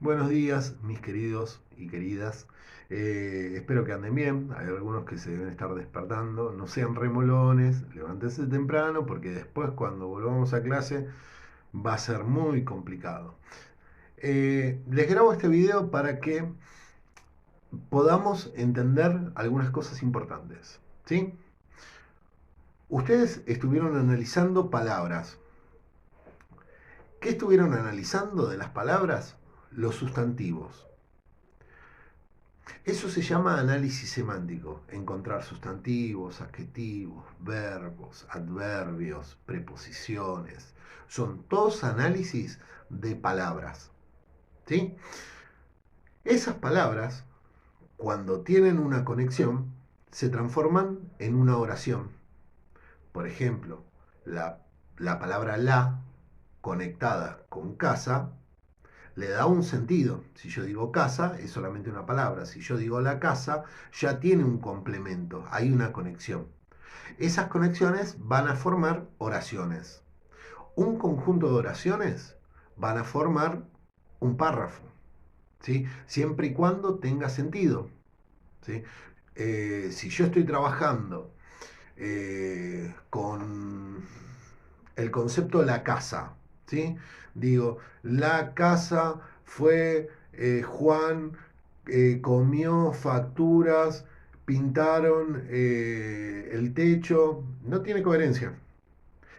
Buenos días, mis queridos y queridas. Espero que anden bien. Hay algunos que se deben estar despertando. No sean remolones, levántense temprano porque después cuando volvamos a clase va a ser muy complicado. Les grabo este video para que podamos entender algunas cosas importantes. ¿Sí? Ustedes estuvieron analizando palabras. ¿Qué estuvieron analizando de las palabras? Los sustantivos. Eso se llama análisis semántico, encontrar sustantivos, adjetivos, verbos, adverbios, preposiciones. Son todos análisis de palabras. ¿Sí? Esas palabras, cuando tienen una conexión, se transforman en una oración. Por ejemplo, la, la palabra la conectada con casa le da un sentido. Si yo digo casa, es solamente una palabra. Si yo digo la casa, ya tiene un complemento, hay una conexión. Esas conexiones van a formar oraciones. Un conjunto de oraciones van a formar un párrafo, ¿sí? Siempre y cuando tenga sentido. ¿Sí? Si yo estoy trabajando con el concepto de la casa, ¿sí? Digo, la casa fue Juan, comió facturas, pintaron el techo, no tiene coherencia.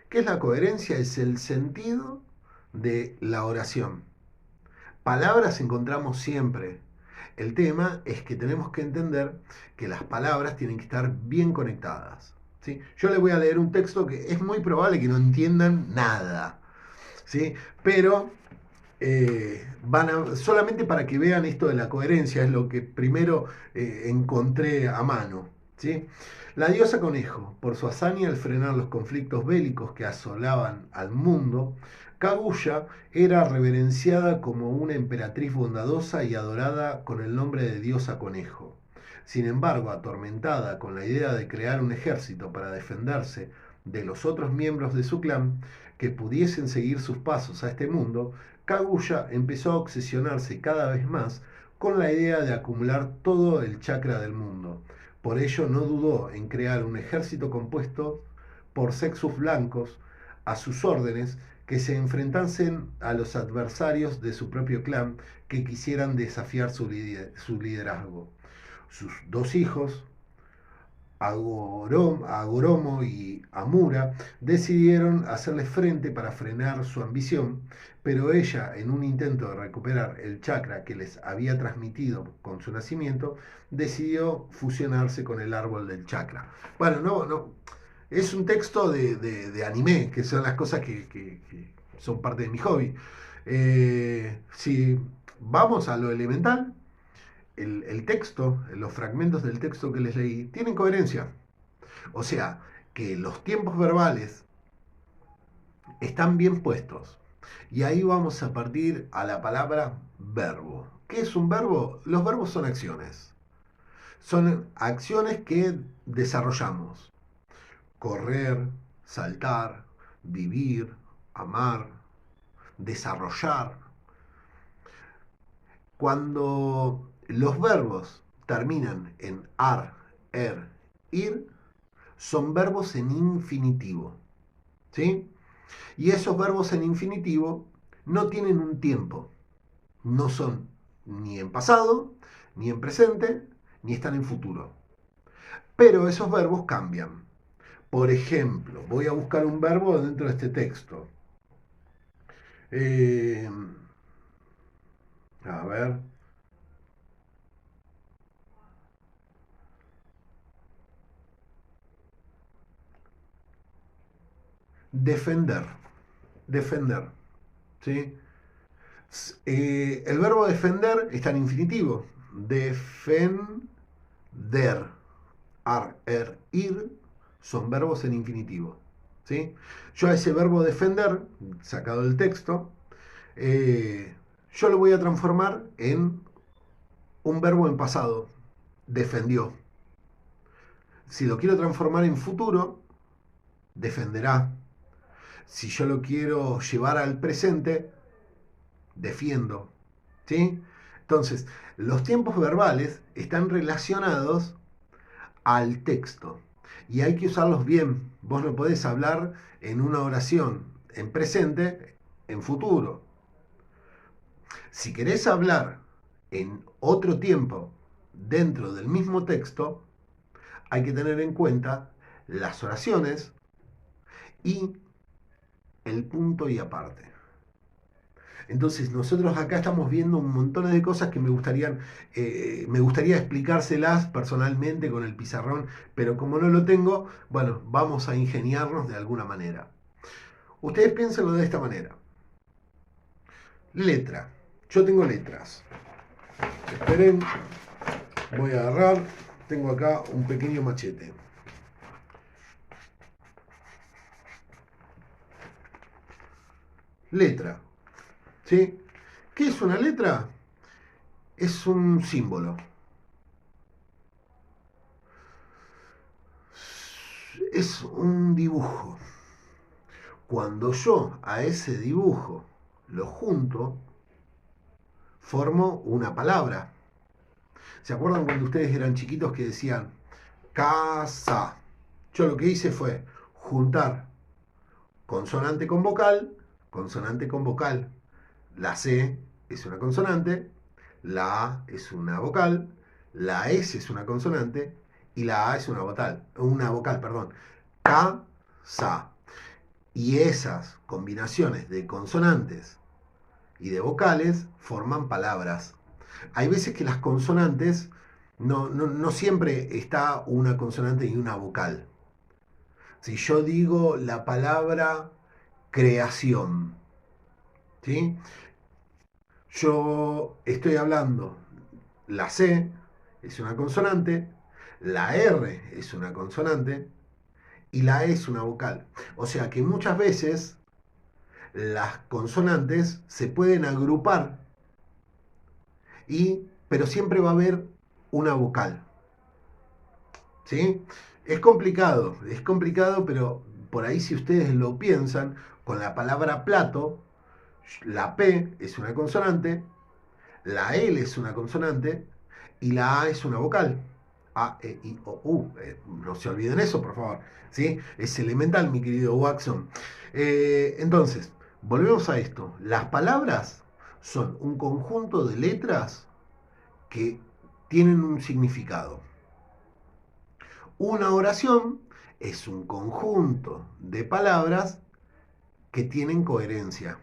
¿Qué es la coherencia? Es el sentido de la oración. Palabras encontramos siempre. El tema es que tenemos que entender que las palabras tienen que estar bien conectadas. ¿Sí? Yo les voy a leer un texto que es muy probable que no entiendan nada. ¿Sí? Pero solamente para que vean esto de la coherencia, es lo que primero encontré a mano. ¿Sí? La diosa conejo, por su hazaña al frenar los conflictos bélicos que asolaban al mundo, Kaguya era reverenciada como una emperatriz bondadosa y adorada con el nombre de diosa conejo. Sin embargo, atormentada con la idea de crear un ejército para defenderse de los otros miembros de su clan que pudiesen seguir sus pasos a este mundo, Kaguya empezó a obsesionarse cada vez más con la idea de acumular todo el chakra del mundo. Por ello no dudó en crear un ejército compuesto por sexus blancos a sus órdenes que se enfrentasen a los adversarios de su propio clan que quisieran desafiar su liderazgo. Sus dos hijos, Agoromo y Amura, decidieron hacerle frente para frenar su ambición, pero ella, en un intento de recuperar el chakra que les había transmitido con su nacimiento, decidió fusionarse con el árbol del chakra. Bueno, no, es un texto de anime, que son las cosas que son parte de mi hobby. Si vamos a lo elemental, el texto, los fragmentos del texto que les leí, tienen coherencia. O sea, que los tiempos verbales están bien puestos. Y ahí vamos a partir a la palabra verbo. ¿Qué es un verbo? Los verbos son acciones. Son acciones que desarrollamos. Correr, saltar, vivir, amar, desarrollar. Cuando los verbos terminan en ar, er, ir, son verbos en infinitivo. ¿Sí? Y esos verbos en infinitivo no tienen un tiempo. No son ni en pasado, ni en presente, ni están en futuro. Pero esos verbos cambian. Por ejemplo, voy a buscar un verbo dentro de este texto. Eh, a ver. Defender. Defender. ¿Sí? El verbo defender está en infinitivo. Defender. Ar, er, ir son verbos en infinitivo. ¿Sí? Yo a ese verbo defender, sacado del texto, yo lo voy a transformar en un verbo en pasado. Defendió. Si lo quiero transformar en futuro, defenderá. Si yo lo quiero llevar al presente, defiendo. ¿Sí? Entonces, los tiempos verbales están relacionados al texto y hay que usarlos bien. Vos no podés hablar en una oración en presente, en futuro. Si querés hablar en otro tiempo dentro del mismo texto, hay que tener en cuenta las oraciones y el punto y aparte. Entonces nosotros acá estamos viendo un montón de cosas que me gustaría explicárselas personalmente con el pizarrón, pero como no lo tengo, bueno, vamos a ingeniarnos de alguna manera. Ustedes piénsenlo de esta manera. Letra. Yo tengo letras. Esperen, voy a agarrar. Tengo acá un pequeño machete. Letra. ¿Sí? ¿Qué es una letra? Es un símbolo. Es un dibujo. Cuando yo a ese dibujo lo junto, formo una palabra. ¿Se acuerdan cuando ustedes eran chiquitos que decían casa? Yo lo que hice fue juntar consonante con vocal, consonante con vocal. La C es una consonante, la A es una vocal, la S es una consonante y la A es una vocal, perdón. Casa. Y esas combinaciones de consonantes y de vocales forman palabras. Hay veces que las consonantes no siempre está una consonante y una vocal. Si yo digo la palabra creación, ¿sí? Yo estoy hablando, la C es una consonante, la R es una consonante y la E es una vocal. O sea que muchas veces las consonantes se pueden agrupar, pero siempre va a haber una vocal. ¿Sí? Es complicado, pero por ahí si ustedes lo piensan, con la palabra plato, la P es una consonante, la L es una consonante y la A es una vocal. A, E, I, O, U. No se olviden eso, por favor. ¿Sí? Es elemental, mi querido Watson. Entonces, volvemos a esto. Las palabras son un conjunto de letras que tienen un significado. Una oración es un conjunto de palabras que tienen coherencia.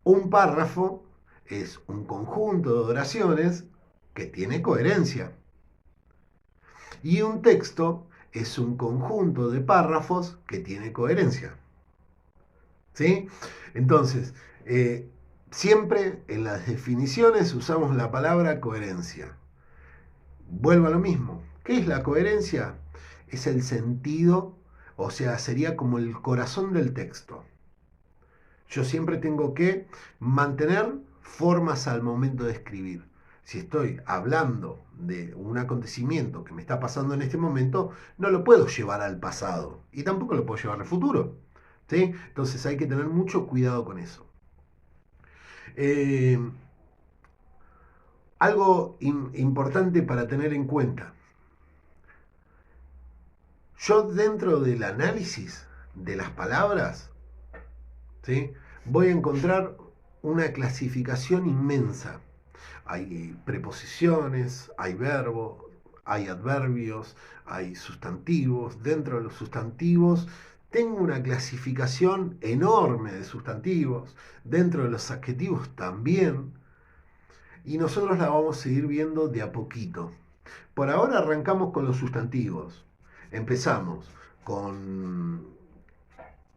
Un párrafo es un conjunto de oraciones que tiene coherencia. Y un texto es un conjunto de párrafos que tiene coherencia. ¿Sí? Entonces, siempre en las definiciones usamos la palabra coherencia. Vuelvo a lo mismo. ¿Qué es la coherencia? Es el sentido, o sea, sería como el corazón del texto. Yo siempre tengo que mantener formas al momento de escribir. Si estoy hablando de un acontecimiento que me está pasando en este momento, no lo puedo llevar al pasado y tampoco lo puedo llevar al futuro. ¿Sí? Entonces hay que tener mucho cuidado con eso. Eh, Algo importante para tener en cuenta. Yo dentro del análisis de las palabras, ¿sí? Voy a encontrar una clasificación inmensa. Hay preposiciones, hay verbos, hay adverbios, hay sustantivos. Dentro de los sustantivos tengo una clasificación enorme de sustantivos. Dentro de los adjetivos también. Y nosotros la vamos a ir viendo de a poquito. Por ahora arrancamos con los sustantivos. Empezamos con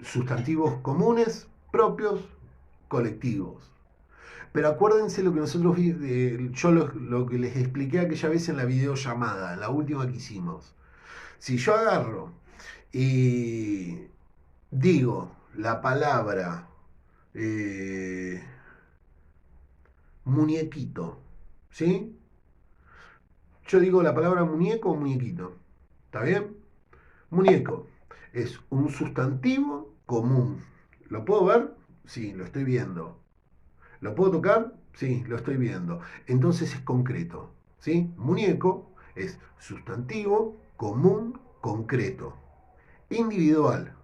sustantivos comunes, propios, colectivos. Pero acuérdense lo que lo que les expliqué aquella vez en la videollamada, en la última que hicimos. Si yo agarro y digo la palabra eh, muñequito, ¿sí? Yo digo la palabra muñeco o muñequito, ¿está bien? Muñeco es un sustantivo común. ¿Lo puedo ver? Sí, lo estoy viendo. ¿Lo puedo tocar? Sí, lo estoy viendo. Entonces es concreto. ¿Sí? Muñeco es sustantivo común concreto. Individual.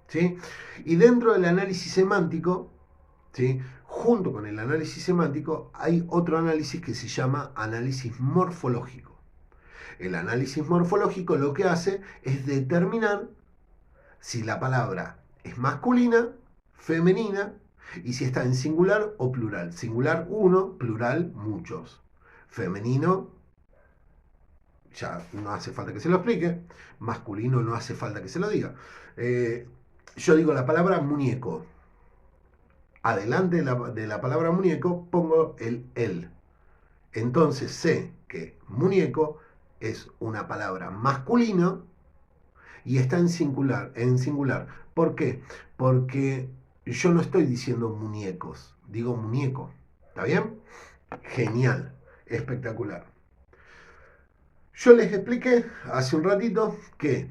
¿Sí? Y dentro del análisis semántico, ¿sí? Junto con el análisis semántico, hay otro análisis que se llama análisis morfológico. El análisis morfológico lo que hace es determinar si la palabra es masculina, femenina y si está en singular o plural. Singular uno, plural muchos. Femenino, ya no hace falta que se lo explique. Masculino no hace falta que se lo diga. Yo digo la palabra muñeco. Adelante de la palabra muñeco pongo el él. Entonces sé que muñeco es una palabra masculina y está en singular, en singular. ¿Por qué? Porque yo no estoy diciendo muñecos, digo muñeco. ¿Está bien? Genial, espectacular. Yo les expliqué hace un ratito que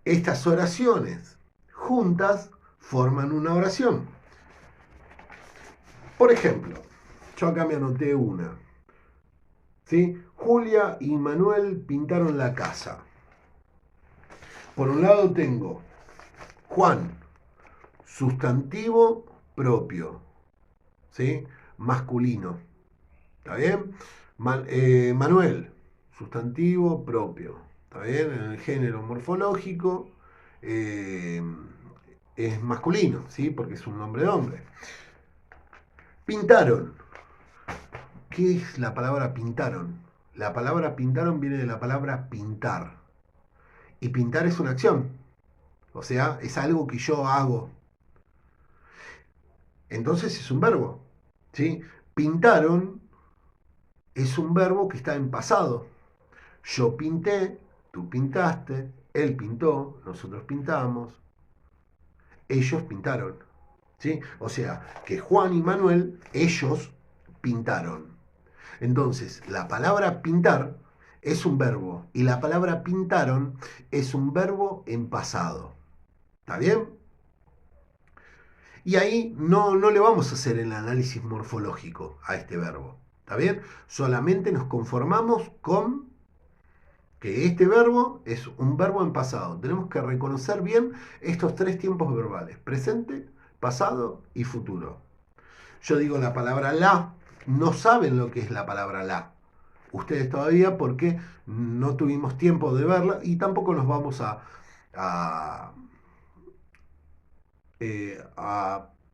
estas oraciones juntas forman una oración. Por ejemplo, yo acá me anoté una. ¿Sí? Julia y Manuel pintaron la casa. Por un lado tengo Juan, sustantivo propio, ¿sí? Masculino. ¿Está bien? Manuel, sustantivo propio. ¿Está bien? En el género morfológico eh, es masculino, ¿sí? Porque es un nombre de hombre. Pintaron. ¿Qué es la palabra pintaron? La palabra pintaron viene de la palabra pintar. Y pintar es una acción. O sea, es algo que yo hago. Entonces es un verbo. ¿Sí? Pintaron es un verbo que está en pasado. Yo pinté, tú pintaste, él pintó, nosotros pintamos, ellos pintaron. ¿Sí? O sea, que Juan y Manuel, ellos pintaron. Entonces, la palabra pintar es un verbo y la palabra pintaron es un verbo en pasado. ¿Está bien? Y ahí no le vamos a hacer el análisis morfológico a este verbo. ¿Está bien? Solamente nos conformamos con que este verbo es un verbo en pasado. Tenemos que reconocer bien estos tres tiempos verbales: presente, pasado y futuro. Yo digo la palabra la, no saben lo que es la palabra la. Ustedes todavía, porque no tuvimos tiempo de verla y tampoco nos vamos a, a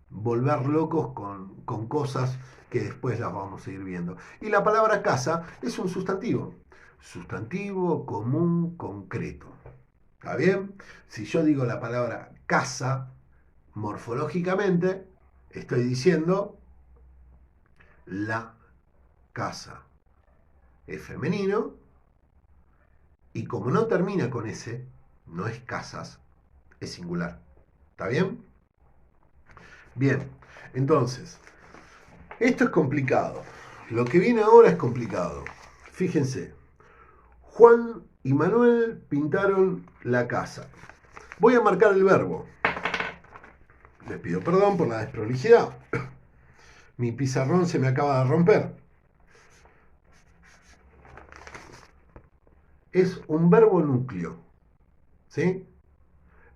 volver locos con cosas que después las vamos a ir viendo. Y la palabra casa es un sustantivo. Sustantivo común concreto. ¿Está bien? Si yo digo la palabra casa, morfológicamente, estoy diciendo la casa. Es femenino y como no termina con ese, no es casas, es singular. ¿Está bien? Bien, entonces, esto es complicado. Lo que viene ahora es complicado. Fíjense, Juan y Manuel pintaron la casa. Voy a marcar el verbo. Les pido perdón por la desprolijidad. Mi pizarrón se me acaba de romper. Es un verbo núcleo. ¿Sí?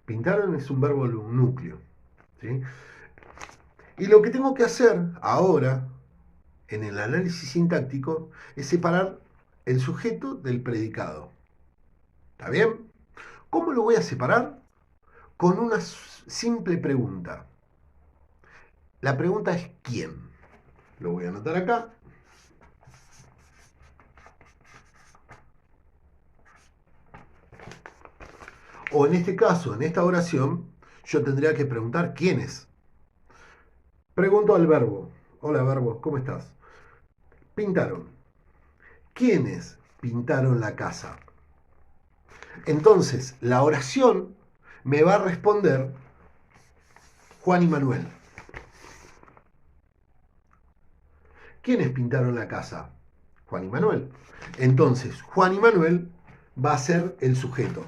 Pintaron es un verbo núcleo. ¿Sí? Y lo que tengo que hacer ahora, en el análisis sintáctico, es separar el sujeto del predicado. ¿Está bien? ¿Cómo lo voy a separar? Con una simple pregunta. La pregunta es ¿quién? Lo voy a anotar acá. O en este caso, en esta oración, yo tendría que preguntar ¿quién es? Pregunto al verbo. Hola verbo, ¿cómo estás? Pintaron. ¿Quiénes pintaron la casa? Entonces, la oración me va a responder Juan y Manuel. ¿Quiénes pintaron la casa? Juan y Manuel. Entonces, Juan y Manuel va a ser el sujeto.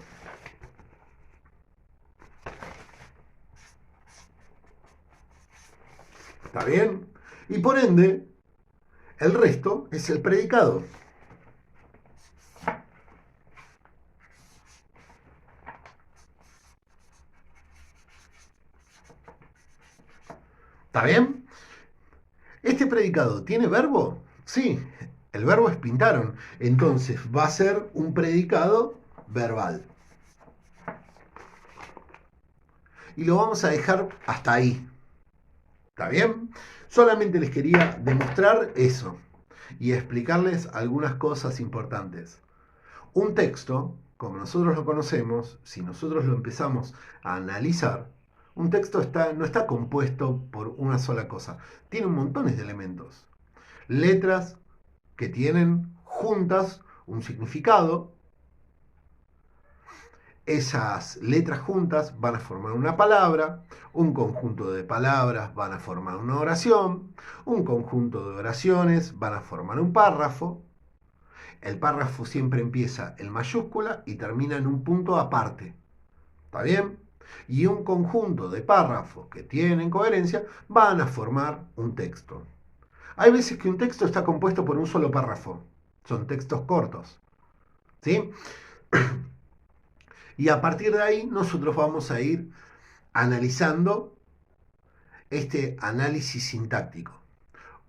¿Está bien? Y por ende, el resto es el predicado. ¿Está bien? ¿Este predicado tiene verbo? Sí, el verbo es pintaron. Entonces va a ser un predicado verbal. Y lo vamos a dejar hasta ahí. ¿Está bien? Solamente les quería demostrar eso y explicarles algunas cosas importantes. Un texto, como nosotros lo conocemos, si nosotros lo empezamos a analizar, un texto no está compuesto por una sola cosa. Tiene montones de elementos. Letras que tienen juntas un significado. Esas letras juntas van a formar una palabra, un conjunto de palabras van a formar una oración, un conjunto de oraciones van a formar un párrafo. El párrafo siempre empieza en mayúscula y termina en un punto aparte. ¿Está bien? Y un conjunto de párrafos que tienen coherencia van a formar un texto. Hay veces que un texto está compuesto por un solo párrafo. Son textos cortos. ¿Sí? Y a partir de ahí nosotros vamos a ir analizando este análisis sintáctico.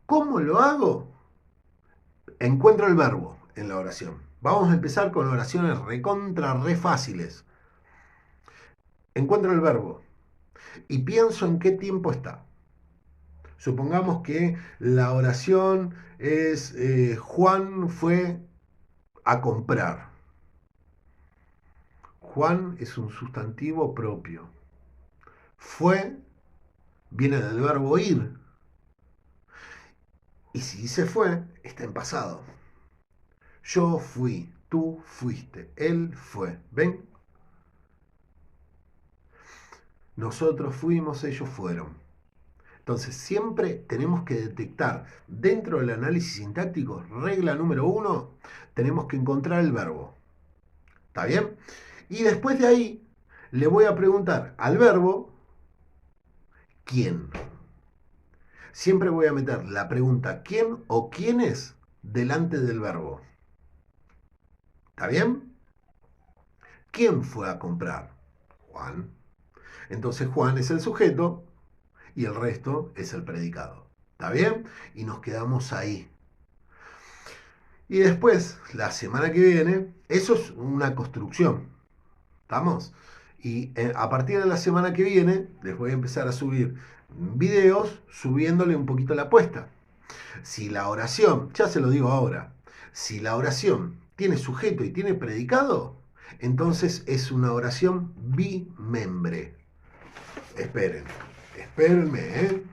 ¿Cómo lo hago? Encuentro el verbo en la oración. Vamos a empezar con oraciones re fáciles. Encuentro el verbo y pienso en qué tiempo está. Supongamos que la oración es Juan fue a comprar. Juan es un sustantivo propio. Fue viene del verbo ir. Y si dice fue, está en pasado. Yo fui, tú fuiste, él fue. ¿Ven? Nosotros fuimos, ellos fueron. Entonces siempre tenemos que detectar dentro del análisis sintáctico, regla número 1, tenemos que encontrar el verbo. ¿Está bien? Y después de ahí le voy a preguntar al verbo quién. Siempre voy a meter la pregunta quién o quiénes delante del verbo. ¿Está bien? ¿Quién fue a comprar? Juan. Entonces Juan es el sujeto y el resto es el predicado. ¿Está bien? Y nos quedamos ahí. Y después, la semana que viene, eso es una construcción. ¿Estamos? Y a partir de la semana que viene, les voy a empezar a subir videos subiéndole un poquito la apuesta. Si la oración, ya se lo digo ahora, si la oración tiene sujeto y tiene predicado, entonces es una oración bimembre. Espérenme, ¿eh?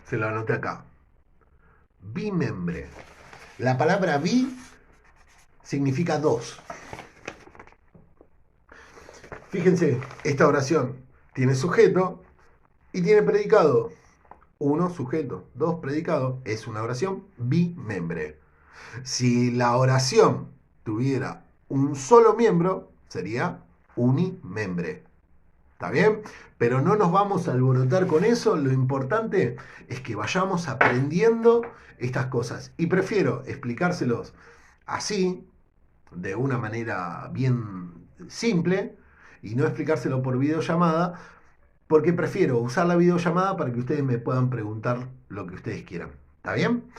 Se lo anoté acá. Bimembre. La palabra bi significa dos. Fíjense, esta oración tiene sujeto y tiene predicado. Uno, sujeto. Dos, predicado. Es una oración bimembre. Si la oración tuviera un solo miembro, sería unimembre. ¿Está bien? Pero no nos vamos a alborotar con eso. Lo importante es que vayamos aprendiendo estas cosas. Y prefiero explicárselos así, de una manera bien simple, y no explicárselo por videollamada, porque prefiero usar la videollamada para que ustedes me puedan preguntar lo que ustedes quieran. ¿Está bien?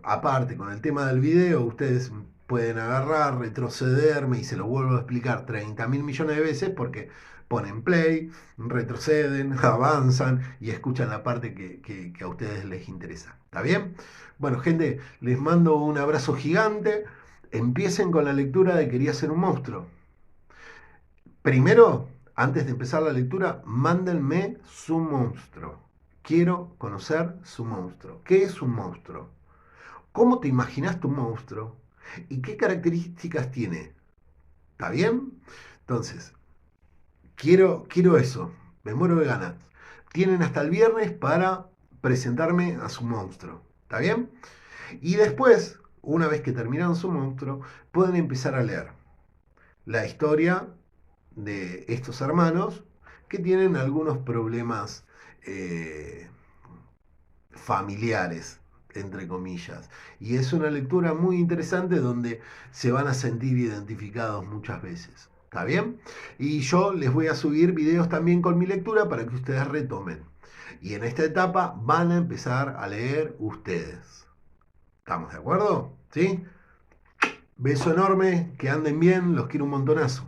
Aparte, con el tema del video, ustedes pueden agarrar, retrocederme y se lo vuelvo a explicar 30.000 millones de veces porque ponen play, retroceden, avanzan y escuchan la parte que a ustedes les interesa. ¿Está bien? Bueno, gente, les mando un abrazo gigante. Empiecen con la lectura de Quería ser un monstruo. Primero, antes de empezar la lectura, mándenme su monstruo. Quiero conocer su monstruo. ¿Qué es un monstruo? ¿Cómo te imaginas tu monstruo? ¿Y qué características tiene? ¿Está bien? Entonces, quiero eso. Me muero de ganas. Tienen hasta el viernes para presentarme a su monstruo. ¿Está bien? Y después, una vez que terminaron su monstruo, pueden empezar a leer. la historia de estos hermanos que tienen algunos problemas familiares, entre comillas. Y es una lectura muy interesante donde se van a sentir identificados muchas veces. ¿Está bien? Y yo les voy a subir videos también con mi lectura para que ustedes retomen. Y en esta etapa van a empezar a leer ustedes. ¿Estamos de acuerdo? ¿Sí? Beso enorme, que anden bien, los quiero un montonazo.